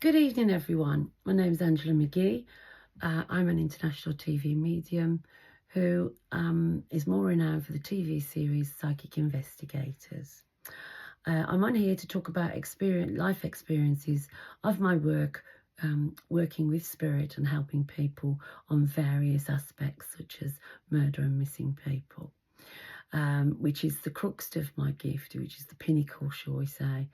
Good evening, everyone. My name is Angela McGhee. I'm an international TV medium who is more renowned for the TV series Psychic Investigators. I'm on here to talk about life experiences of my work, working with spirit and helping people on various aspects such as murder and missing people. Which is the crux of my gift, which is the pinnacle, shall we say.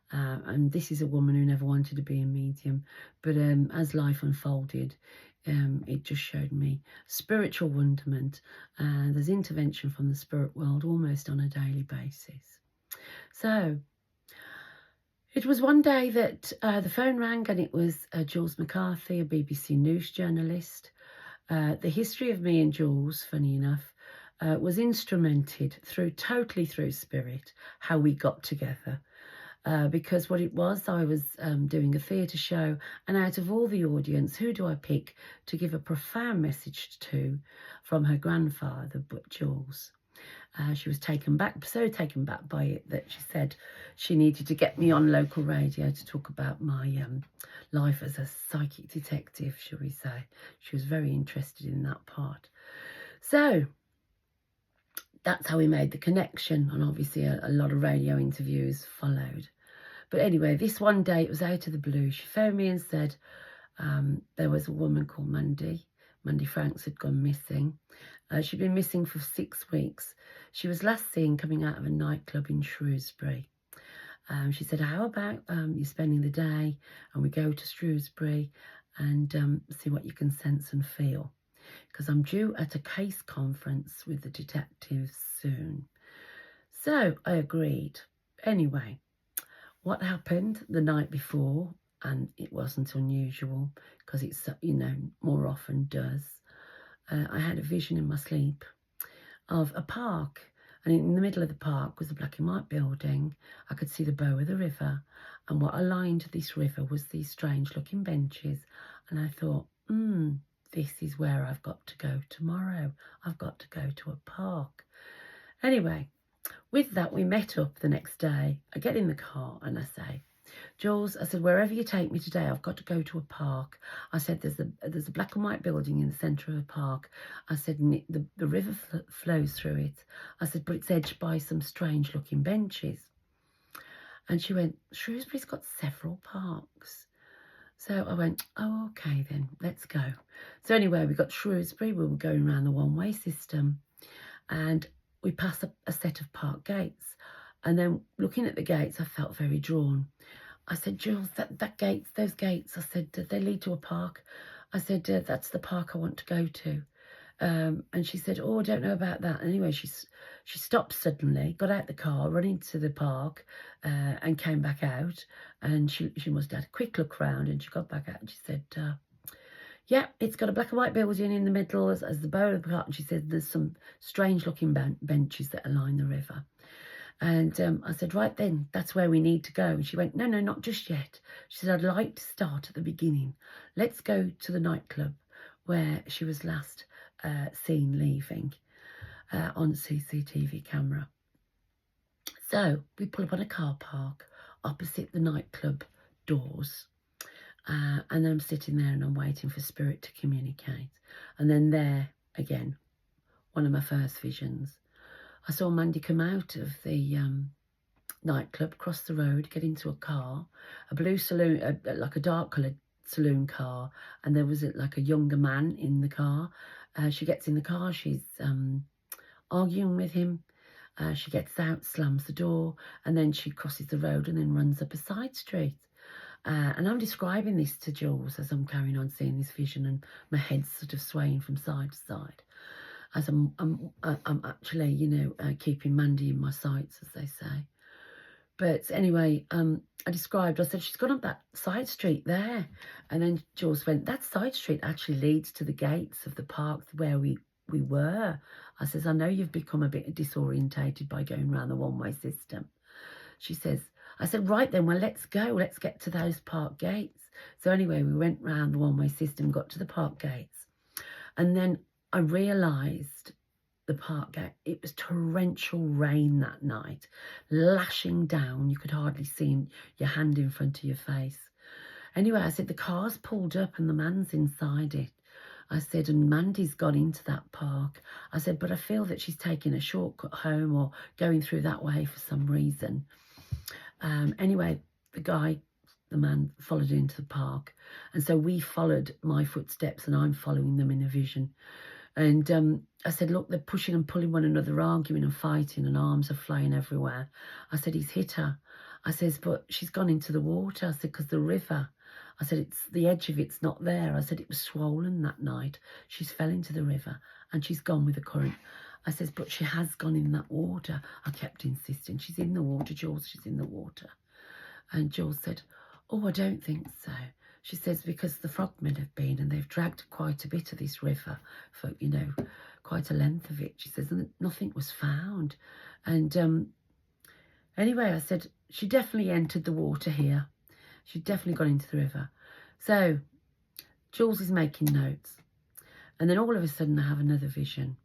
And this is a woman who never wanted to be a medium, but as life unfolded, it just showed me spiritual wonderment, and there's intervention from the spirit world almost on a daily basis. So it was one day that the phone rang, and it was Jules McCarthy, a BBC News journalist. The history of me and Jules, funny enough, was instrumented totally through spirit, how we got together. Because what it was, I was doing a theatre show, and out of all the audience, who do I pick to give a profound message to from her grandfather, but Jules? She was so taken back by it that she said she needed to get me on local radio to talk about my life as a psychic detective, shall we say. She was very interested in that part. So that's how we made the connection, and obviously a lot of radio interviews followed. But anyway, this one day, it was out of the blue. She phoned me and said there was a woman called Mandy. Mandy Franks had gone missing. She'd been missing for 6 weeks. She was last seen coming out of a nightclub in Shrewsbury. She said, how about you spending the day and we go to Shrewsbury and see what you can sense and feel? Because I'm due at a case conference with the detectives soon. So I agreed. Anyway, what happened the night before, and it wasn't unusual because it's, more often does. I had a vision in my sleep of a park, and in the middle of the park was a black and white building. I could see the bow of the river, and what aligned to this river was these strange looking benches. And I thought, this is where I've got to go tomorrow. I've got to go to a park. Anyway, with that, we met up the next day. I get in the car and I say, Jules, I said, wherever you take me today, I've got to go to a park. I said, there's a black and white building in the centre of a park. I said, and the river flows through it. I said, but it's edged by some strange looking benches. And she went, Shrewsbury's got several parks. So I went, oh, okay then, let's go. So anyway, we got Shrewsbury. We were going around the one-way system, and we passed a set of park gates. And then looking at the gates, I felt very drawn. I said, Jules, those gates, I said, they lead to a park. I said, that's the park I want to go to. And she said, oh, I don't know about that. Anyway, she stopped suddenly, got out the car, run into the park, and came back out. And she must have had a quick look around, and she got back out and she said, yeah, it's got a black and white building in the middle as the bow of the park. And she said, there's some strange looking benches that align the river. And I said, right then, that's where we need to go. And she went, no, not just yet. She said, I'd like to start at the beginning. Let's go to the nightclub where she was last seen leaving on CCTV camera. So we pull up on a car park opposite the nightclub doors. And then I'm sitting there and I'm waiting for spirit to communicate. And then there, again, one of my first visions. I saw Mandy come out of the nightclub, cross the road, get into a car, a blue saloon, like a dark coloured saloon car, and there was like a younger man in the car. She gets in the car, she's arguing with him. She gets out, slams the door, and then she crosses the road and then runs up a side street. And I'm describing this to Jules as I'm carrying on seeing this vision, and my head's sort of swaying from side to side as I'm actually, keeping Mandy in my sights, as they say. But anyway, I said, she's gone up that side street there. And then Jules went, that side street actually leads to the gates of the park where we were. I says, I know you've become a bit disorientated by going around the one-way system. She says, I said, right then, well, let's go. Let's get to those park gates. So anyway, we went round the one-way system, got to the park gates. And then I realised the park gate, it was torrential rain that night, lashing down. You could hardly see your hand in front of your face. Anyway, I said, the car's pulled up and the man's inside it. I said, and Mandy's gone into that park. I said, but I feel that she's taking a shortcut home or going through that way for some reason. Anyway, the man followed into the park. And so we followed my footsteps and I'm following them in a vision. And I said, look, they're pushing and pulling one another, arguing and fighting, and arms are flying everywhere. I said, he's hit her. I says, but she's gone into the water. I said, because the river, I said, it's the edge of it's not there. I said, it was swollen that night. She's fell into the river and she's gone with the current. I says, but she has gone in that water. I kept insisting, she's in the water, Jules, she's in the water. And Jules said, oh, I don't think so. She says, because the frogmen have been and they've dragged quite a bit of this river for, you know, quite a length of it. She says, and nothing was found. And anyway, I said, she definitely entered the water here. She'd definitely gone into the river. So Jules is making notes. And then all of a sudden I have another vision.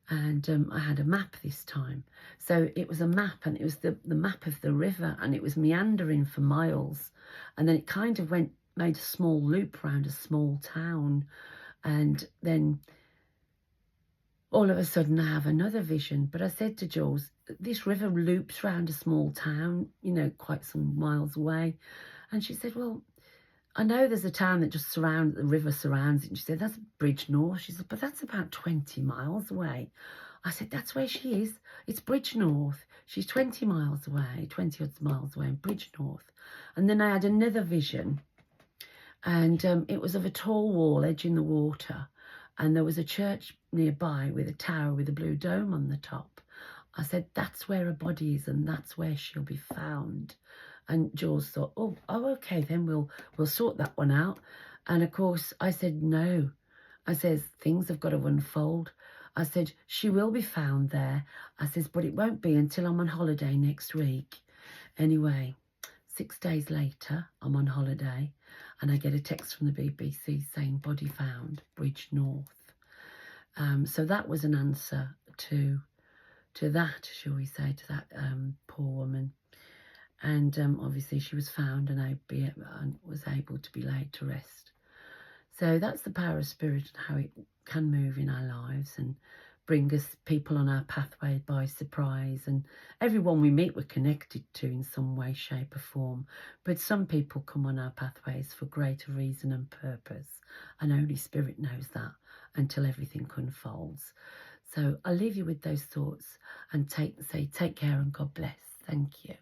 And I had a map this time. So it was a map, and it was the map of the river, and it was meandering for miles. And then it kind of made a small loop around a small town. And then all of a sudden I have another vision. But I said to Jules, this river loops around a small town, you know, quite some miles away. And she said, well, I know there's a town that just the river surrounds it. And she said, that's Bridge North. She said, but that's about 20 miles away. I said, that's where she is. It's Bridge North. She's 20 miles away, 20 odd miles away in Bridge North. And then I had another vision. And it was of a tall wall edging the water. And there was a church nearby with a tower with a blue dome on the top. I said, that's where her body is and that's where she'll be found. And Jules thought, oh, okay, then we'll sort that one out. And of course, I said, no. I says, things have got to unfold. I said, she will be found there. I says, but it won't be until I'm on holiday next week. Anyway, 6 days later, I'm on holiday and I get a text from the BBC saying, body found, Bridge North. So that was an answer to that, shall we say, to that poor woman. And obviously she was found and was able to be laid to rest. So that's the power of spirit and how it can move in our lives and bring us people on our pathway by surprise. And everyone we meet we're connected to in some way, shape or form. But some people come on our pathways for greater reason and purpose. And only spirit knows that until everything unfolds. So I'll leave you with those thoughts and take care and God bless. Thank you.